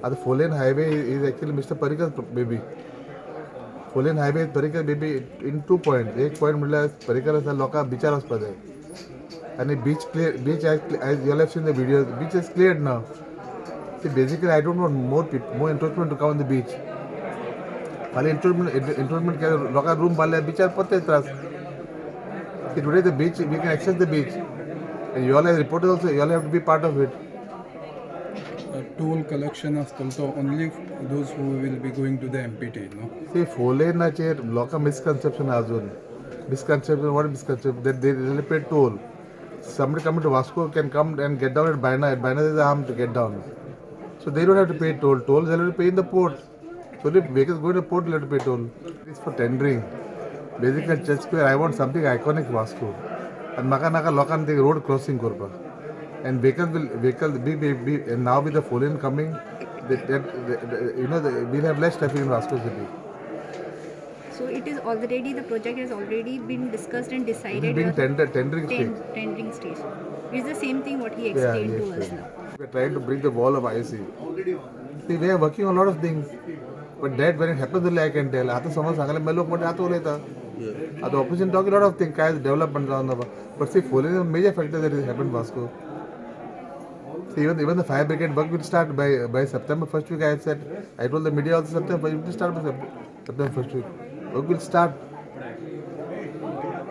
The four-lane highway is actually Mr. Parikar's baby. Four-lane highway is Parikar baby in 2 points. एक point म्हटल्यार Parikar असा लोकांक बिचार वचपा जाय. And beach clear, beach as you have seen the videos, beach is cleared now. See, basically I don't want more encroachment to come on the beach. खाली encroachment के लोकांक room बांधले बिचार पत्ते त्रास. See, today the beach, we can access the beach. And you all have reported also, you all have to be part of it. Toll collection also only those who will be going to the MPT, no? See, four-lane चे लोकांक misconception अजून. Misconception, what is misconception? That they really pay toll. Somebody coming to Vasco can come and get down at Baina. At Baina there is a harm to get down. So they don't have to pay toll. Toll they have to pay in the port. So if vehicles go to the port, they have to pay toll. It's for tendering. Basically, Church Square, I want something iconic Vasco. And Naka lokan the road crossing korba. And vehicles big and now with the four-lane coming, we'll have less traffic in Vasco City. So it is already, the project has already been discussed and decided. Being tendering stage. Tendering stage. It's the same thing what he explained to us now. We're trying to bring the wall of IC. See, we are working on a lot of things. But that when it happens only I can tell. आता समज सांगायला मैं लोग मोठे आता बोलता. आता opposition talk a lot of things. काय development on the. But see, following a major factor that has happened Vasco. See, even the fire brigade work will start by September first week. I said, I told the media also September. It will start by September first week. Work will start.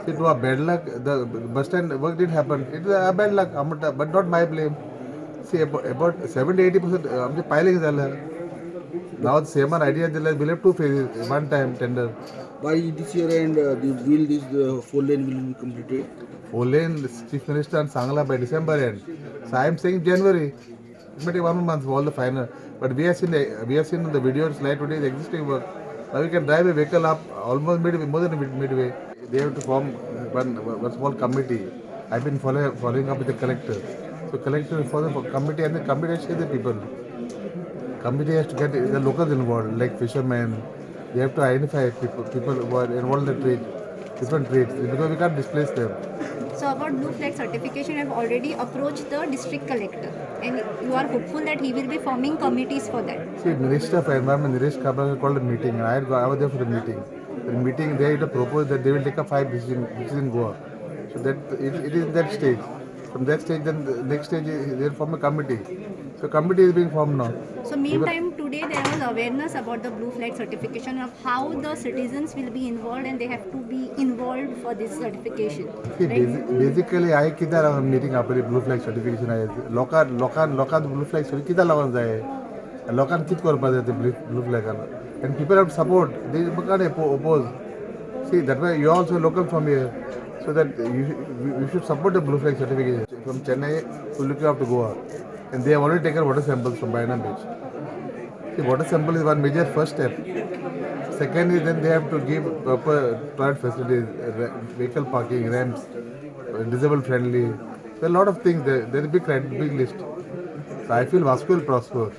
See, to a bad luck, the bus stand work didn't happen. It was a bad luck, but not my blame. See, about 70-80% आमचे piling झालं. Now the same idea we'll have two phases, one time tender. By this year end, the four lane will be completed. Four lane, Chief Minister and Sangla by December end. So I am saying January. It may take 1 month for all the final. But we have seen in the video slide today the existing work. Now we can drive a vehicle up almost midway, more than midway. They have to form one small committee. I've been following up with the collector. So collector will form a committee and the committee has to the people. Committee has to get the locals involved, like fishermen. They have to identify people who are involved in the trade, different trades, because we can't displace them. So about blue flag certification, I have already approached the district collector, and you are hopeful that he will be forming committees for that. See, Minister of Environment, Nilesh Kabra, called a meeting, and I was there for the meeting. The meeting, they had proposed that they will take a 5 decision in Goa. So that it is that stage. From that stage, then the next stage, they will form a committee. So committee is being formed now. So meantime, today there was awareness about the blue flag certification of how the citizens will be involved and they have to be involved for this certification. See, Right? basically, I किधर meeting आपली blue flag certification आहे. लोकांत blue flag certification किधर लावून जाय. लोकांत कित करपा जाय ते blue flag आला. And people have to support. They can't oppose. See, that way you also local from here. So that you should support the blue flag certification. From Chennai to look up to Goa. And they have already taken water samples from Baina Beach. See, water sample is one major first step. Second is then they have to give proper toilet facilities, vehicle parking, ramps, disabled friendly. There are a lot of things there. There is a big list. So I feel Vasco will prosper.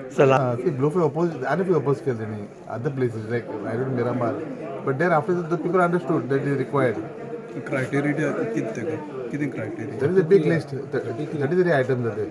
See, blue flag opposed, opposed other places like I don't know Miramar. But then after the people understood that it is required. Criteria कितने criteria? There is a big list. That is the item that they.